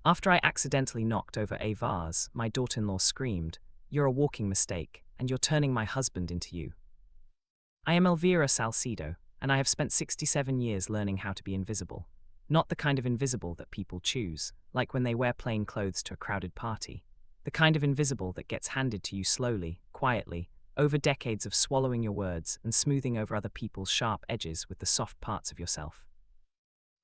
After I accidentally knocked over a vase, my daughter-in-law screamed, "You're a walking mistake, and you're turning my husband into you." I am Elvira Salcedo, and I have spent 67 years learning how to be invisible. Not the kind of invisible that people choose, like when they wear plain clothes to a crowded party. The kind of invisible that gets handed to you slowly, quietly, over decades of swallowing your words and smoothing over other people's sharp edges with the soft parts of yourself.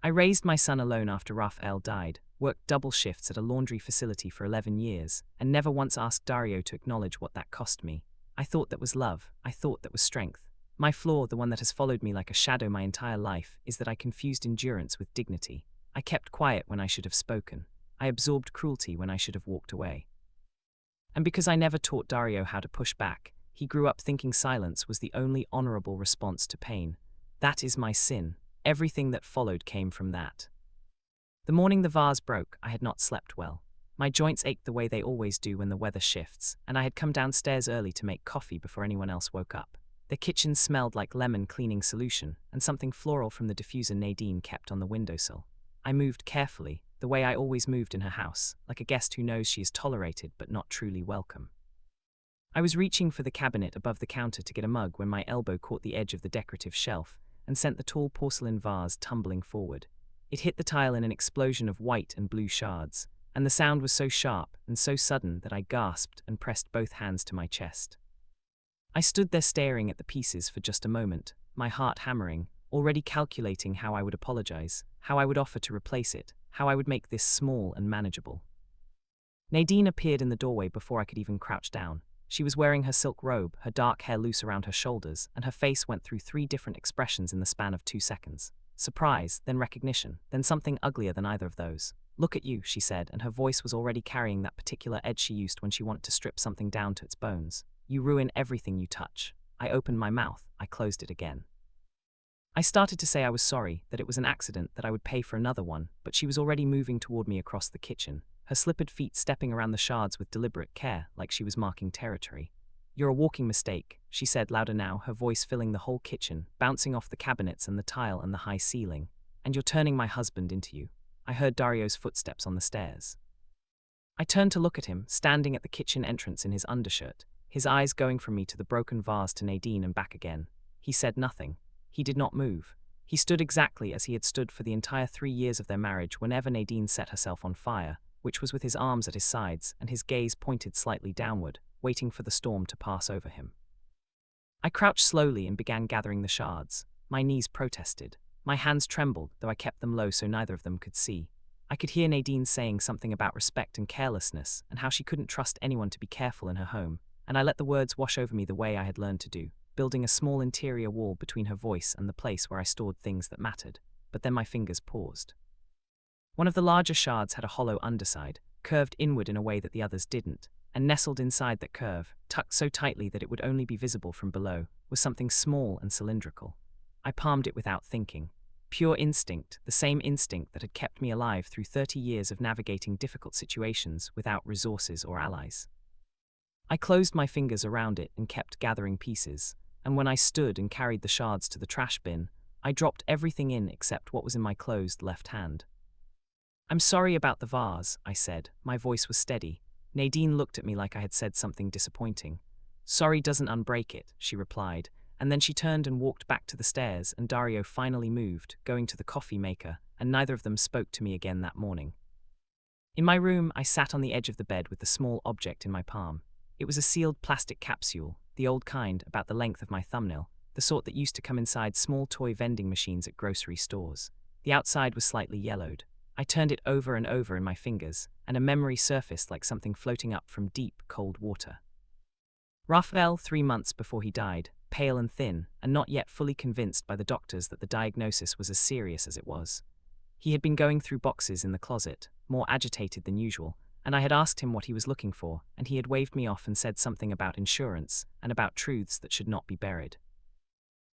I raised my son alone after Raphael died, worked double shifts at a laundry facility for 11 years, and never once asked Dario to acknowledge what that cost me. I thought that was love. I thought that was strength. My flaw, the one that has followed me like a shadow my entire life, is that I confused endurance with dignity. I kept quiet when I should have spoken. I absorbed cruelty when I should have walked away. And because I never taught Dario how to push back, he grew up thinking silence was the only honorable response to pain. That is my sin. Everything that followed came from that. The morning the vase broke, I had not slept well. My joints ached the way they always do when the weather shifts, and I had come downstairs early to make coffee before anyone else woke up. The kitchen smelled like lemon cleaning solution, and something floral from the diffuser Nadine kept on the windowsill. I moved carefully, the way I always moved in her house, like a guest who knows she is tolerated but not truly welcome. I was reaching for the cabinet above the counter to get a mug when my elbow caught the edge of the decorative shelf and sent the tall porcelain vase tumbling forward. It hit the tile in an explosion of white and blue shards, and the sound was so sharp and so sudden that I gasped and pressed both hands to my chest. I stood there staring at the pieces for just a moment, my heart hammering, already calculating how I would apologize, how I would offer to replace it, how I would make this small and manageable. Nadine appeared in the doorway before I could even crouch down. She was wearing her silk robe, her dark hair loose around her shoulders, and her face went through 3 different expressions in the span of 2 seconds. Surprise, then recognition, then something uglier than either of those. "Look at you," she said, and her voice was already carrying that particular edge she used when she wanted to strip something down to its bones. "You ruin everything you touch." I opened my mouth, I closed it again. I started to say I was sorry, that it was an accident, that I would pay for another one, but she was already moving toward me across the kitchen, her slippered feet stepping around the shards with deliberate care, like she was marking territory. "You're a walking mistake," she said louder now, her voice filling the whole kitchen, bouncing off the cabinets and the tile and the high ceiling. "And you're turning my husband into you." I heard Dario's footsteps on the stairs. I turned to look at him, standing at the kitchen entrance in his undershirt, his eyes going from me to the broken vase to Nadine and back again. He said nothing. He did not move. He stood exactly as he had stood for the entire 3 years of their marriage whenever Nadine set herself on fire, which was with his arms at his sides and his gaze pointed slightly downward, waiting for the storm to pass over him. I crouched slowly and began gathering the shards. My knees protested. My hands trembled, though I kept them low so neither of them could see. I could hear Nadine saying something about respect and carelessness, and how she couldn't trust anyone to be careful in her home, and I let the words wash over me the way I had learned to do, building a small interior wall between her voice and the place where I stored things that mattered. But then my fingers paused. One of the larger shards had a hollow underside, curved inward in a way that the others didn't, and nestled inside that curve, tucked so tightly that it would only be visible from below, was something small and cylindrical. I palmed it without thinking. Pure instinct, the same instinct that had kept me alive through 30 years of navigating difficult situations without resources or allies. I closed my fingers around it and kept gathering pieces, and when I stood and carried the shards to the trash bin, I dropped everything in except what was in my closed left hand. "I'm sorry about the vase," I said. My voice was steady. Nadine looked at me like I had said something disappointing. "Sorry doesn't unbreak it," she replied, and then she turned and walked back to the stairs, and Dario finally moved, going to the coffee maker, and neither of them spoke to me again that morning. In my room, I sat on the edge of the bed with the small object in my palm. It was a sealed plastic capsule, the old kind, about the length of my thumbnail, the sort that used to come inside small toy vending machines at grocery stores. The outside was slightly yellowed. I turned it over and over in my fingers, and a memory surfaced like something floating up from deep, cold water. Raphael, 3 months before he died, pale and thin, and not yet fully convinced by the doctors that the diagnosis was as serious as it was. He had been going through boxes in the closet, more agitated than usual, and I had asked him what he was looking for, and he had waved me off and said something about insurance, and about truths that should not be buried.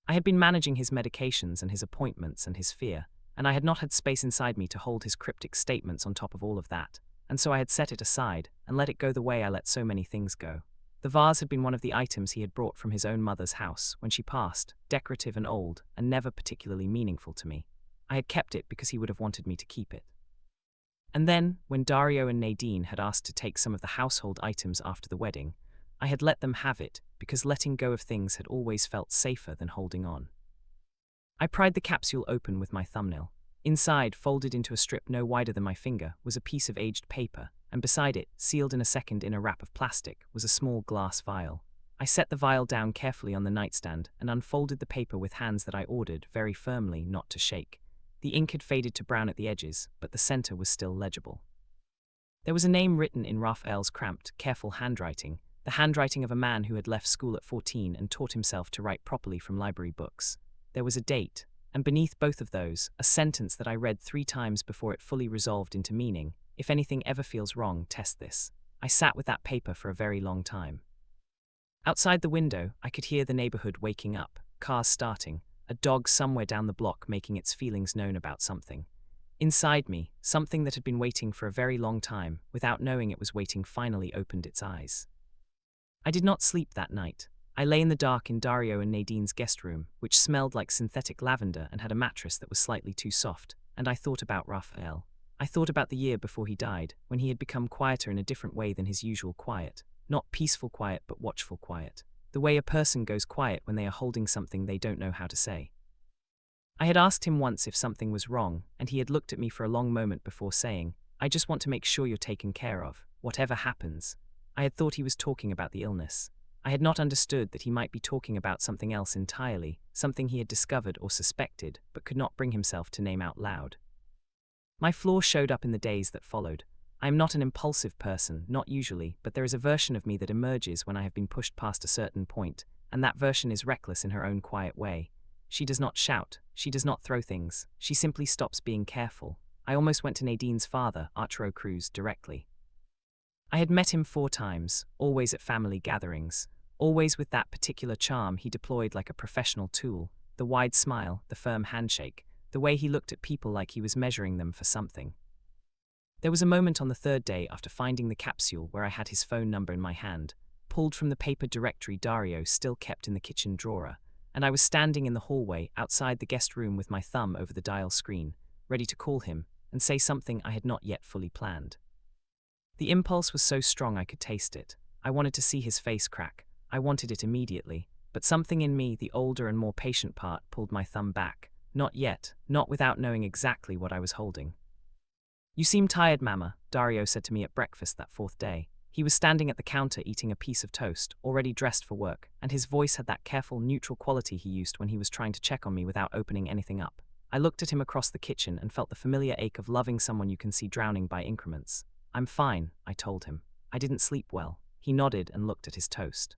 I had been managing his medications and his appointments and his fear, and I had not had space inside me to hold his cryptic statements on top of all of that, and so I had set it aside, and let it go the way I let so many things go. The vase had been one of the items he had brought from his own mother's house when she passed, decorative and old, and never particularly meaningful to me. I had kept it because he would have wanted me to keep it. And then, when Dario and Nadine had asked to take some of the household items after the wedding, I had let them have it because letting go of things had always felt safer than holding on. I pried the capsule open with my thumbnail. Inside, folded into a strip no wider than my finger, was a piece of aged paper, and beside it, sealed in a second in a wrap of plastic, was a small glass vial. I set the vial down carefully on the nightstand and unfolded the paper with hands that I ordered very firmly not to shake. The ink had faded to brown at the edges, but the center was still legible. There was a name written in Raphael's cramped, careful handwriting, the handwriting of a man who had left school at 14 and taught himself to write properly from library books. There was a date, and beneath both of those, a sentence that I read 3 times before it fully resolved into meaning. If anything ever feels wrong, test this. I sat with that paper for a very long time. Outside the window, I could hear the neighborhood waking up, cars starting, a dog somewhere down the block making its feelings known about something. Inside me, something that had been waiting for a very long time, without knowing it was waiting, finally opened its eyes. I did not sleep that night. I lay in the dark in Dario and Nadine's guest room, which smelled like synthetic lavender and had a mattress that was slightly too soft, and I thought about Raphael. I thought about the year before he died, when he had become quieter in a different way than his usual quiet. Not peaceful quiet, but watchful quiet. The way a person goes quiet when they are holding something they don't know how to say. I had asked him once if something was wrong, and he had looked at me for a long moment before saying, "I just want to make sure you're taken care of, whatever happens." I had thought he was talking about the illness. I had not understood that he might be talking about something else entirely, something he had discovered or suspected, but could not bring himself to name out loud. My flaw showed up in the days that followed. I am not an impulsive person, not usually, but there is a version of me that emerges when I have been pushed past a certain point, and that version is reckless in her own quiet way. She does not shout, she does not throw things, she simply stops being careful. I almost went to Nadine's father, Arturo Cruz, directly. I had met him 4 times, always at family gatherings, always with that particular charm he deployed like a professional tool, the wide smile, the firm handshake, the way he looked at people like he was measuring them for something. There was a moment on the 3rd day after finding the capsule where I had his phone number in my hand, pulled from the paper directory Dario still kept in the kitchen drawer, and I was standing in the hallway outside the guest room with my thumb over the dial screen, ready to call him and say something I had not yet fully planned. The impulse was so strong I could taste it. I wanted to see his face crack. I wanted it immediately, but something in me, the older and more patient part, pulled my thumb back. Not yet, not without knowing exactly what I was holding. "You seem tired, Mama," Dario said to me at breakfast that 4th day. He was standing at the counter eating a piece of toast, already dressed for work, and his voice had that careful, neutral quality he used when he was trying to check on me without opening anything up. I looked at him across the kitchen and felt the familiar ache of loving someone you can see drowning by increments. "I'm fine," I told him. "I didn't sleep well." He nodded and looked at his toast.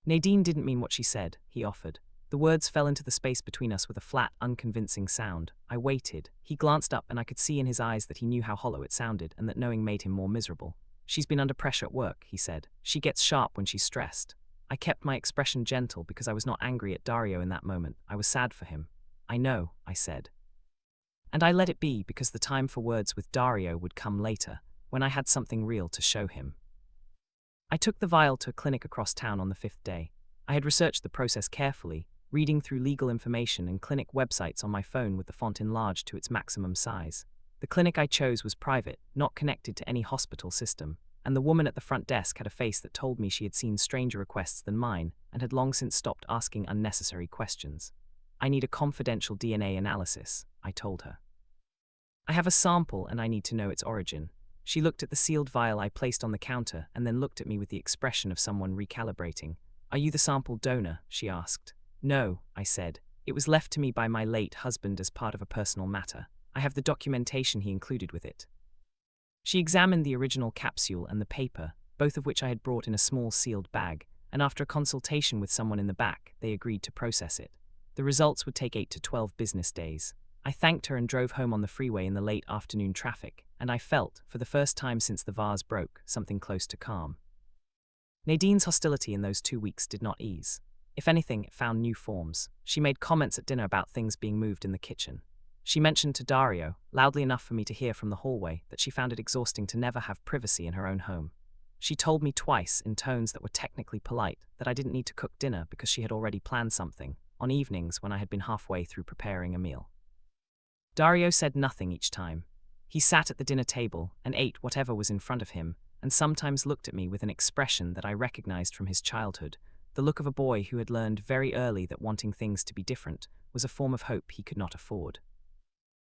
"Nadine didn't mean what she said," he offered. The words fell into the space between us with a flat, unconvincing sound. I waited. He glanced up and I could see in his eyes that he knew how hollow it sounded and that knowing made him more miserable. "She's been under pressure at work," he said. "She gets sharp when she's stressed." I kept my expression gentle because I was not angry at Dario in that moment. I was sad for him. "I know," I said. And I let it be because the time for words with Dario would come later, when I had something real to show him. I took the vial to a clinic across town on the 5th day. I had researched the process carefully, reading through legal information and clinic websites on my phone with the font enlarged to its maximum size. The clinic I chose was private, not connected to any hospital system, and the woman at the front desk had a face that told me she had seen stranger requests than mine and had long since stopped asking unnecessary questions. "I need a confidential DNA analysis," I told her. "I have a sample and I need to know its origin." She looked at the sealed vial I placed on the counter and then looked at me with the expression of someone recalibrating. "Are you the sample donor?" she asked. "No," I said. "It was left to me by my late husband as part of a personal matter. I have the documentation he included with it." She examined the original capsule and the paper, both of which I had brought in a small sealed bag, and after a consultation with someone in the back, they agreed to process it. The results would take 8 to 12 business days. I thanked her and drove home on the freeway in the late afternoon traffic, and I felt, for the first time since the vase broke, something close to calm. Nadine's hostility in those 2 weeks did not ease. If anything, it found new forms. She made comments at dinner about things being moved in the kitchen. She mentioned to Dario, loudly enough for me to hear from the hallway, that she found it exhausting to never have privacy in her own home. She told me twice, in tones that were technically polite, that I didn't need to cook dinner because she had already planned something, on evenings when I had been halfway through preparing a meal. Dario said nothing each time. He sat at the dinner table and ate whatever was in front of him, and sometimes looked at me with an expression that I recognized from his childhood, the look of a boy who had learned very early that wanting things to be different was a form of hope he could not afford.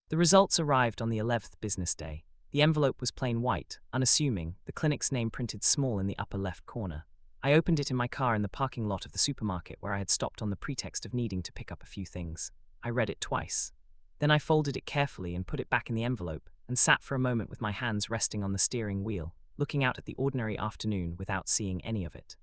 The results arrived on the 11th business day. The envelope was plain white, unassuming, the clinic's name printed small in the upper left corner. I opened it in my car in the parking lot of the supermarket where I had stopped on the pretext of needing to pick up a few things. I read it twice. Then I folded it carefully and put it back in the envelope, and sat for a moment with my hands resting on the steering wheel, looking out at the ordinary afternoon without seeing any of it.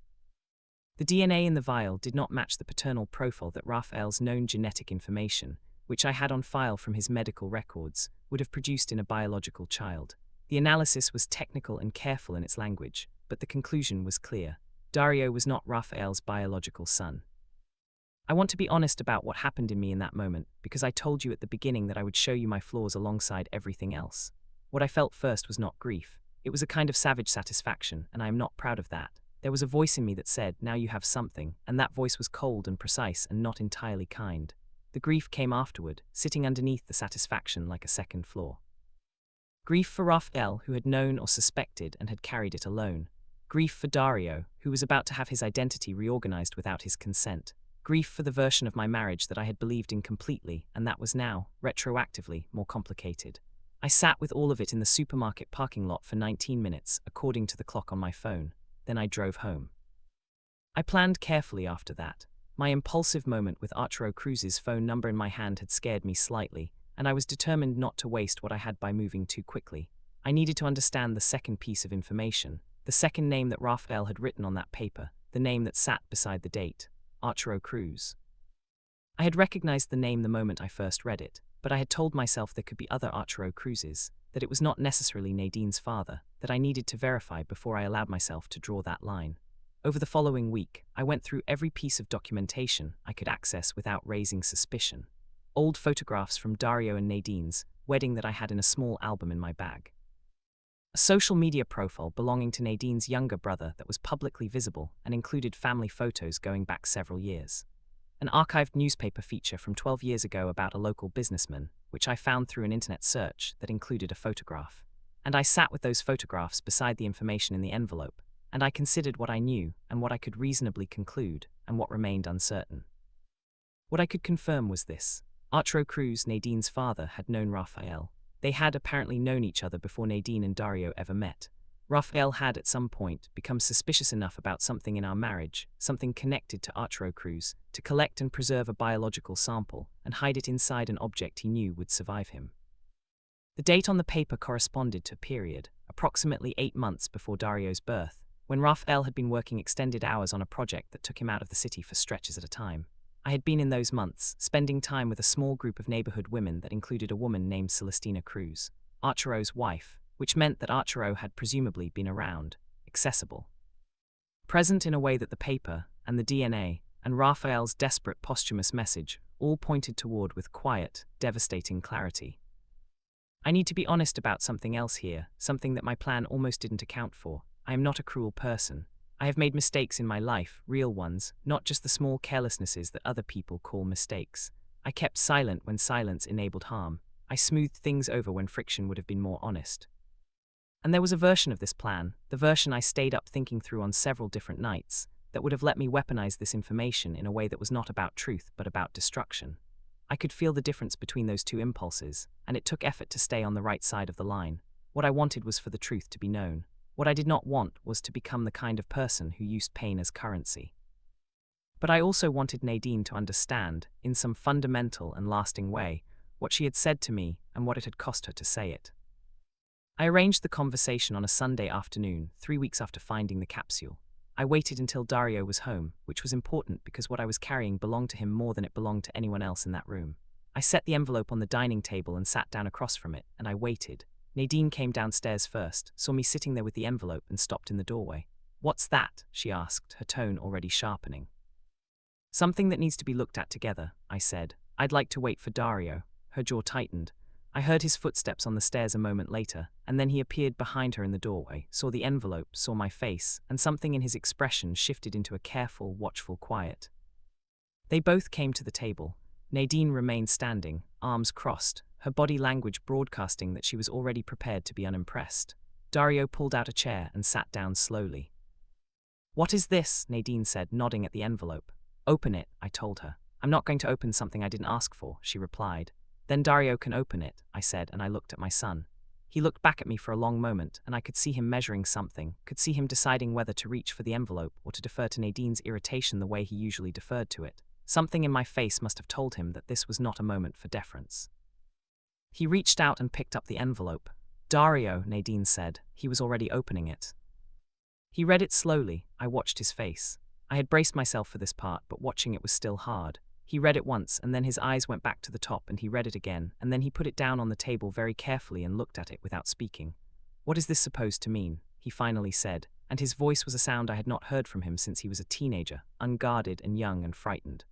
The DNA in the vial did not match the paternal profile that Raphael's known genetic information, which I had on file from his medical records, would have produced in a biological child. The analysis was technical and careful in its language, but the conclusion was clear. Dario was not Raphael's biological son. I want to be honest about what happened in me in that moment, because I told you at the beginning that I would show you my flaws alongside everything else. What I felt first was not grief. It was a kind of savage satisfaction, and I am not proud of that. There was a voice in me that said, now you have something, and that voice was cold and precise and not entirely kind. The grief came afterward, sitting underneath the satisfaction like a second flaw. Grief for Raphael, who had known or suspected and had carried it alone. Grief for Dario, who was about to have his identity reorganized without his consent. Grief for the version of my marriage that I had believed in completely, and that was now, retroactively, more complicated. I sat with all of it in the supermarket parking lot for 19 minutes, according to the clock on my phone. Then I drove home. I planned carefully after that. My impulsive moment with Arturo Cruz's phone number in my hand had scared me slightly, and I was determined not to waste what I had by moving too quickly. I needed to understand the second piece of information, the second name that Raphael had written on that paper, the name that sat beside the date, Arturo Cruz. I had recognized the name the moment I first read it, but I had told myself there could be other Arturo Cruzes, that it was not necessarily Nadine's father, that I needed to verify before I allowed myself to draw that line. Over the following week, I went through every piece of documentation I could access without raising suspicion. Old photographs from Dario and Nadine's wedding that I had in a small album in my bag. A social media profile belonging to Nadine's younger brother that was publicly visible and included family photos going back several years. An archived newspaper feature from 12 years ago about a local businessman, which I found through an internet search that included a photograph. And I sat with those photographs beside the information in the envelope, and I considered what I knew and what I could reasonably conclude and what remained uncertain. What I could confirm was this. Arturo Cruz, Nadine's father, had known Raphael. They had apparently known each other before Nadine and Dario ever met. Raphael had at some point become suspicious enough about something in our marriage, something connected to Arturo Cruz, to collect and preserve a biological sample and hide it inside an object he knew would survive him. The date on the paper corresponded to a period, approximately 8 months before Dario's birth, when Raphael had been working extended hours on a project that took him out of the city for stretches at a time. I had been in those months, spending time with a small group of neighborhood women that included a woman named Celestina Cruz, Arturo's wife, which meant that Arturo had presumably been around, accessible. Present in a way that the paper, and the DNA, and Raphael's desperate posthumous message all pointed toward with quiet, devastating clarity. I need to be honest about something else here, something that my plan almost didn't account for. I am not a cruel person. I have made mistakes in my life, real ones, not just the small carelessnesses that other people call mistakes. I kept silent when silence enabled harm. I smoothed things over when friction would have been more honest. And there was a version of this plan, the version I stayed up thinking through on several different nights, that would have let me weaponize this information in a way that was not about truth but about destruction. I could feel the difference between those two impulses, and it took effort to stay on the right side of the line. What I wanted was for the truth to be known. What I did not want was to become the kind of person who used pain as currency. But I also wanted Nadine to understand, in some fundamental and lasting way, what she had said to me and what it had cost her to say it. I arranged the conversation on a Sunday afternoon, 3 weeks after finding the capsule. I waited until Dario was home, which was important because what I was carrying belonged to him more than it belonged to anyone else in that room. I set the envelope on the dining table and sat down across from it, and I waited. Nadine came downstairs first, saw me sitting there with the envelope, and stopped in the doorway. "What's that?" she asked, her tone already sharpening. "Something that needs to be looked at together," I said. "I'd like to wait for Dario." Her jaw tightened. I heard his footsteps on the stairs a moment later, and then he appeared behind her in the doorway, saw the envelope, saw my face, and something in his expression shifted into a careful, watchful quiet. They both came to the table. Nadine remained standing, arms crossed, her body language broadcasting that she was already prepared to be unimpressed. Dario pulled out a chair and sat down slowly. "What is this?" Nadine said, nodding at the envelope. "Open it," I told her. "I'm not going to open something I didn't ask for," she replied. "Then Dario can open it," I said, and I looked at my son. He looked back at me for a long moment, and I could see him measuring something, could see him deciding whether to reach for the envelope or to defer to Nadine's irritation the way he usually deferred to it. Something in my face must have told him that this was not a moment for deference. He reached out and picked up the envelope. "Dario," Nadine said. He was already opening it. He read it slowly. I watched his face. I had braced myself for this part, but watching it was still hard. He read it once, and then his eyes went back to the top, and he read it again, and then he put it down on the table very carefully and looked at it without speaking. "What is this supposed to mean?" he finally said, and his voice was a sound I had not heard from him since he was a teenager, unguarded and young and frightened.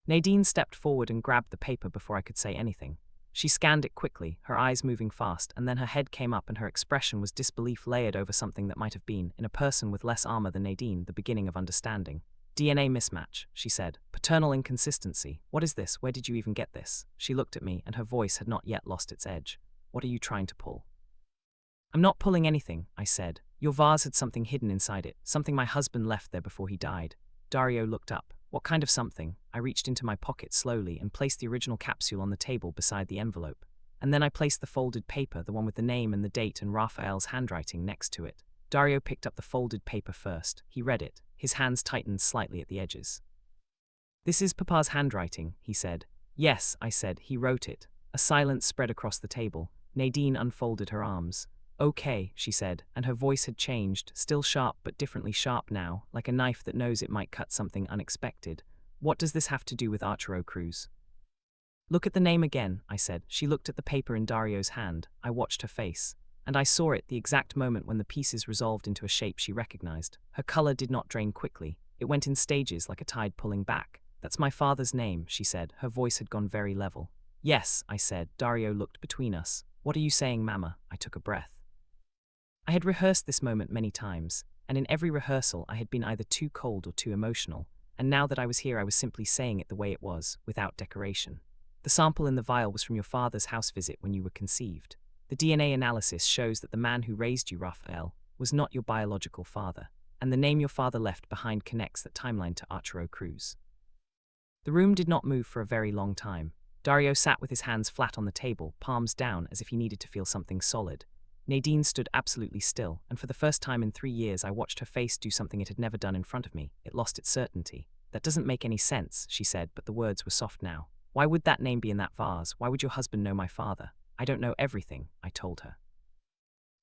Nadine stepped forward and grabbed the paper before I could say anything. She scanned it quickly, her eyes moving fast, and then her head came up and her expression was disbelief layered over something that might have been, in a person with less armor than Nadine, the beginning of understanding. "DNA mismatch," she said. "Paternal inconsistency. What is this? Where did you even get this?" She looked at me, and her voice had not yet lost its edge. "What are you trying to pull?" "I'm not pulling anything," I said. "Your vase had something hidden inside it, something my husband left there before he died." Dario looked up. "What kind of something?" I reached into my pocket slowly and placed the original capsule on the table beside the envelope. And then I placed the folded paper, the one with the name and the date and Raphael's handwriting, next to it. Dario picked up the folded paper first. He read it. His hands tightened slightly at the edges. "This is Papa's handwriting," he said. "Yes," I said. "He wrote it." A silence spread across the table. Nadine unfolded her arms. "Okay," she said, and her voice had changed, still sharp but differently sharp now, like a knife that knows it might cut something unexpected. "What does this have to do with Arturo Cruz?" "Look at the name again," I said. She looked at the paper in Dario's hand. I watched her face. And I saw it, the exact moment when the pieces resolved into a shape she recognized. Her color did not drain quickly. It went in stages, like a tide pulling back. "That's my father's name," she said. Her voice had gone very level. "Yes," I said. Dario looked between us. "What are you saying, Mama?" I took a breath. I had rehearsed this moment many times, and in every rehearsal I had been either too cold or too emotional, and now that I was here I was simply saying it the way it was, without decoration. "The sample in the vial was from your father's house visit when you were conceived. The DNA analysis shows that the man who raised you, Raphael, was not your biological father, and the name your father left behind connects that timeline to Arturo Cruz." The room did not move for a very long time. Dario sat with his hands flat on the table, palms down, as if he needed to feel something solid. Nadine stood absolutely still, and for the first time in 3 years I watched her face do something it had never done in front of me. It lost its certainty. "That doesn't make any sense," she said, but the words were soft now. "Why would that name be in that vase? Why would your husband know my father?" "I don't know everything," I told her.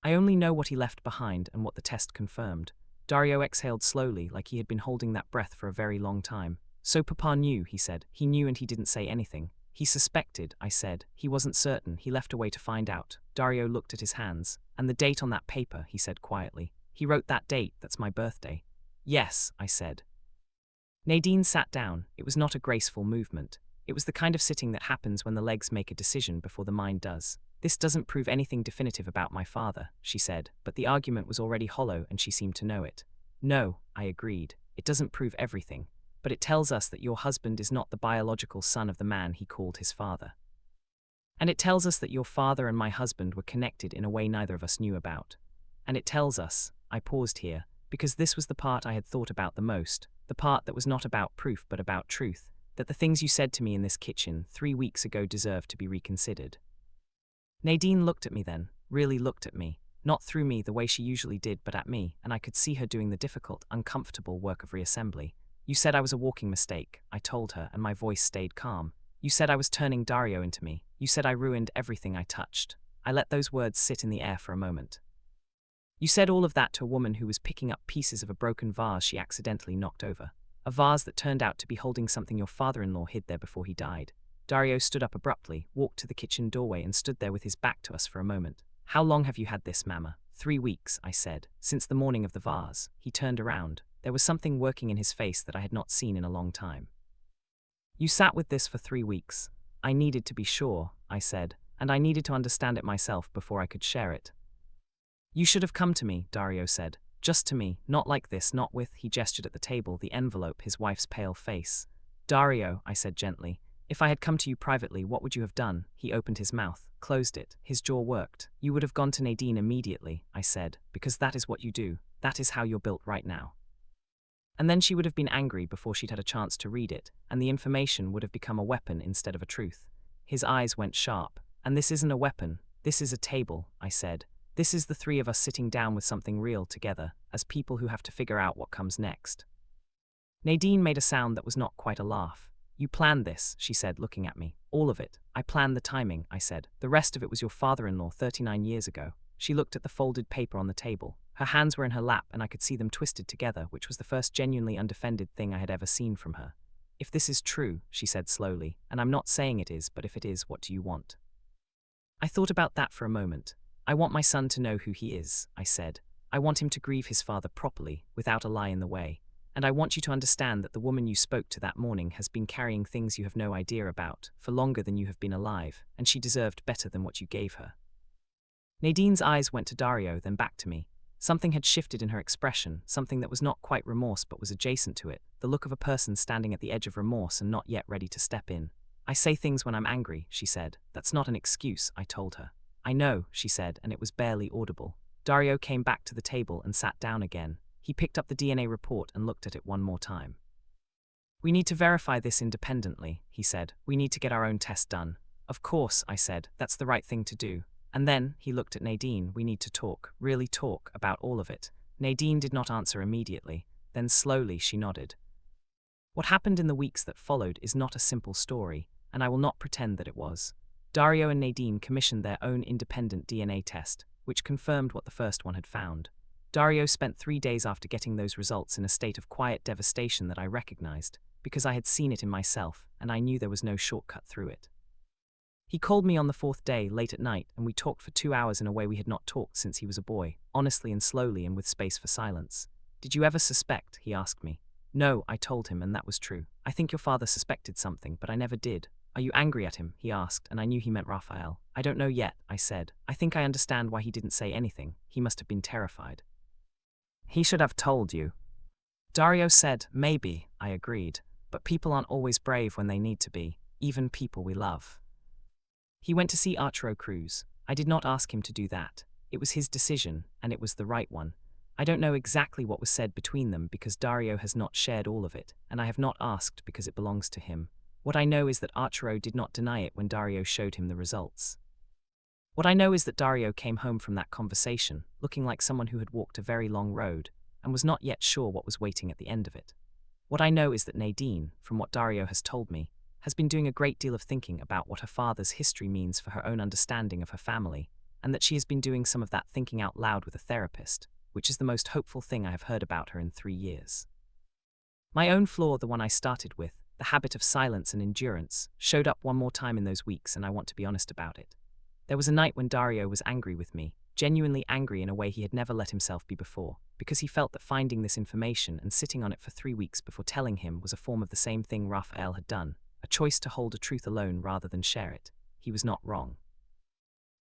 "I only know what he left behind and what the test confirmed." Dario exhaled slowly, like he had been holding that breath for a very long time. "So Papa knew," he said. "He knew and he didn't say anything." "He suspected," I said. "He wasn't certain. He left a way to find out." Dario looked at his hands. "And the date on that paper," he said quietly. "He wrote that date. That's my birthday." "Yes," I said. Nadine sat down. It was not a graceful movement. It was the kind of sitting that happens when the legs make a decision before the mind does. "This doesn't prove anything definitive about my father," she said, but the argument was already hollow and she seemed to know it. "No," I agreed. "It doesn't prove everything, but it tells us that your husband is not the biological son of the man he called his father. And it tells us that your father and my husband were connected in a way neither of us knew about. And it tells us," I paused here, because this was the part I had thought about the most, the part that was not about proof but about truth, "that the things you said to me in this kitchen 3 weeks ago deserve to be reconsidered." Nadine looked at me then, really looked at me, not through me the way she usually did but at me, and I could see her doing the difficult, uncomfortable work of reassembly. "You said I was a walking mistake," I told her, and my voice stayed calm. "You said I was turning Dario into me. You said I ruined everything I touched." I let those words sit in the air for a moment. "You said all of that to a woman who was picking up pieces of a broken vase she accidentally knocked over. A vase that turned out to be holding something your father-in-law hid there before he died." Dario stood up abruptly, walked to the kitchen doorway and stood there with his back to us for a moment. "How long have you had this, Mama?" 3 weeks, I said. "Since the morning of the vase." He turned around. There was something working in his face that I had not seen in a long time. "You sat with this for 3 weeks. I needed to be sure," I said, "and I needed to understand it myself before I could share it." "You should have come to me," Dario said. "Just to me, not like this, not with," he gestured at the table, the envelope, his wife's pale face. "Dario," I said gently, If I had come to you privately, what would you have done? He opened his mouth, closed it, his jaw worked. You would have gone to Nadine immediately, I said, because that is what you do, that is how you're built right now. And then she would have been angry before she'd had a chance to read it, and the information would have become a weapon instead of a truth. His eyes went sharp. And this isn't a weapon, this is a table, I said. This is the three of us sitting down with something real together, as people who have to figure out what comes next. Nadine made a sound that was not quite a laugh. You planned this, she said, looking at me. All of it. I planned the timing, I said. The rest of it was your father-in-law 39 years ago. She looked at the folded paper on the table. Her hands were in her lap and I could see them twisted together, which was the first genuinely undefended thing I had ever seen from her. If this is true, she said slowly, and I'm not saying it is, but if it is, what do you want? I thought about that for a moment. I want my son to know who he is, I said. I want him to grieve his father properly, without a lie in the way. And I want you to understand that the woman you spoke to that morning has been carrying things you have no idea about, for longer than you have been alive, and she deserved better than what you gave her. Nadine's eyes went to Dario, then back to me. Something had shifted in her expression, something that was not quite remorse but was adjacent to it, the look of a person standing at the edge of remorse and not yet ready to step in. I say things when I'm angry, she said. That's not an excuse, I told her. I know, she said, and it was barely audible. Dario came back to the table and sat down again. He picked up the DNA report and looked at it one more time. We need to verify this independently, he said. We need to get our own test done. Of course, I said, that's the right thing to do. And then, he looked at Nadine, we need to talk, really talk, about all of it. Nadine did not answer immediately. Then slowly she nodded. What happened in the weeks that followed is not a simple story, and I will not pretend that it was. Dario and Nadine commissioned their own independent DNA test, which confirmed what the first one had found. Dario spent 3 days after getting those results in a state of quiet devastation that I recognized, because I had seen it in myself, and I knew there was no shortcut through it. He called me on the 4th day, late at night, and we talked for 2 hours in a way we had not talked since he was a boy, honestly and slowly and with space for silence. Did you ever suspect? He asked me. No, I told him, and that was true. I think your father suspected something, but I never did. Are you angry at him? He asked, and I knew he meant Raphael. I don't know yet, I said. I think I understand why he didn't say anything. He must have been terrified. He should have told you. Dario said, maybe, I agreed. But people aren't always brave when they need to be, even people we love. He went to see Arturo Cruz. I did not ask him to do that. It was his decision, and it was the right one. I don't know exactly what was said between them because Dario has not shared all of it, and I have not asked because it belongs to him. What I know is that Arturo did not deny it when Dario showed him the results. What I know is that Dario came home from that conversation, looking like someone who had walked a very long road, and was not yet sure what was waiting at the end of it. What I know is that Nadine, from what Dario has told me, has been doing a great deal of thinking about what her father's history means for her own understanding of her family, and that she has been doing some of that thinking out loud with a therapist, which is the most hopeful thing I have heard about her in 3 years. My own flaw, the one I started with, the habit of silence and endurance, showed up one more time in those weeks, and I want to be honest about it. There was a night when Dario was angry with me, genuinely angry in a way he had never let himself be before, because he felt that finding this information and sitting on it for 3 weeks before telling him was a form of the same thing Raphael had done, a choice to hold a truth alone rather than share it. He was not wrong.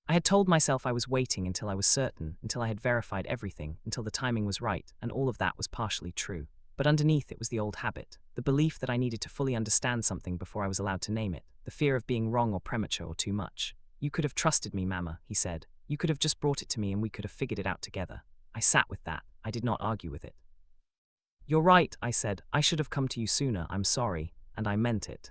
I had told myself I was waiting until I was certain, until I had verified everything, until the timing was right, and all of that was partially true. But underneath it was the old habit, the belief that I needed to fully understand something before I was allowed to name it, the fear of being wrong or premature or too much. You could have trusted me, Mama, he said. You could have just brought it to me and we could have figured it out together. I sat with that. I did not argue with it. You're right, I said. I should have come to you sooner. I'm sorry, and I meant it.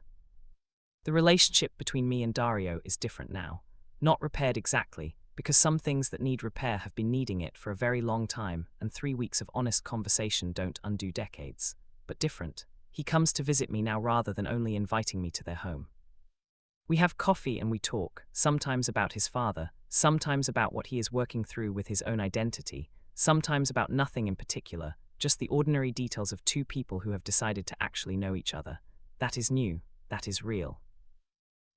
The relationship between me and Dario is different now. Not repaired exactly, because some things that need repair have been needing it for a very long time, and 3 weeks of honest conversation don't undo decades. But different. He comes to visit me now rather than only inviting me to their home. We have coffee and we talk, sometimes about his father, sometimes about what he is working through with his own identity, sometimes about nothing in particular, just the ordinary details of 2 people who have decided to actually know each other. That is new. That is real.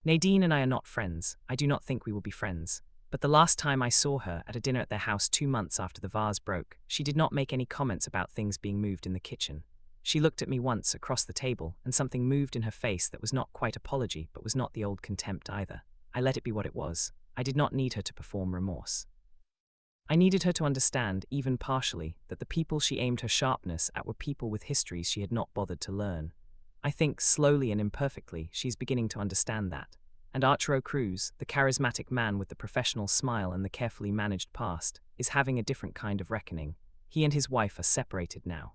Nadine and I are not friends. I do not think we will be friends. But the last time I saw her at a dinner at their house 2 months after the vase broke, she did not make any comments about things being moved in the kitchen. She looked at me once across the table, and something moved in her face that was not quite apology, but was not the old contempt either. I let it be what it was. I did not need her to perform remorse. I needed her to understand, even partially, that the people she aimed her sharpness at were people with histories she had not bothered to learn. I think, slowly and imperfectly, she's beginning to understand that. And Arturo Cruz, the charismatic man with the professional smile and the carefully managed past, is having a different kind of reckoning. He and his wife are separated now.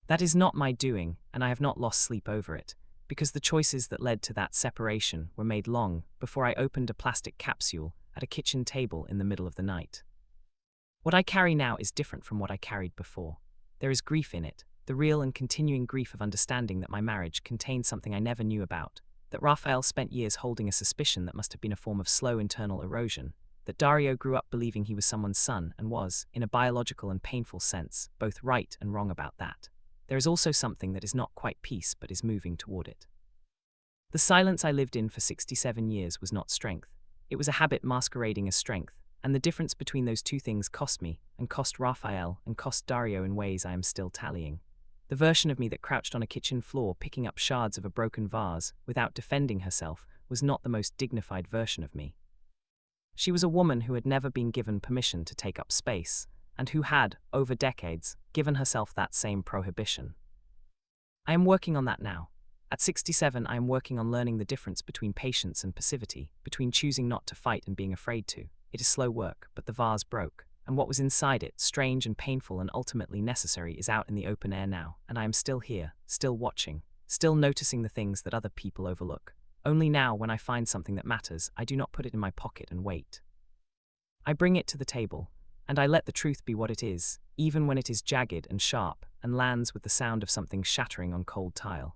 That is not my doing, and I have not lost sleep over it, because the choices that led to that separation were made long before I opened a plastic capsule at a kitchen table in the middle of the night. What I carry now is different from what I carried before. There is grief in it, the real and continuing grief of understanding that my marriage contained something I never knew about, that Rafael spent years holding a suspicion that must have been a form of slow internal erosion, that Dario grew up believing he was someone's son and was, in a biological and painful sense, both right and wrong about that. There is also something that is not quite peace but is moving toward it. The silence I lived in for 67 years was not strength. It was a habit masquerading as strength, and the difference between those two things cost me, and cost Rafael, and cost Dario in ways I am still tallying. The version of me that crouched on a kitchen floor picking up shards of a broken vase without defending herself was not the most dignified version of me. She was a woman who had never been given permission to take up space, and who had, over decades, given herself that same prohibition. I am working on that now. At 67, I am working on learning the difference between patience and passivity, between choosing not to fight and being afraid to. It is slow work, but the vase broke, and what was inside it, strange and painful and ultimately necessary, is out in the open air now, and I am still here, still watching, still noticing the things that other people overlook. Only now, when I find something that matters, I do not put it in my pocket and wait. I bring it to the table, and I let the truth be what it is, even when it is jagged and sharp, and lands with the sound of something shattering on cold tile.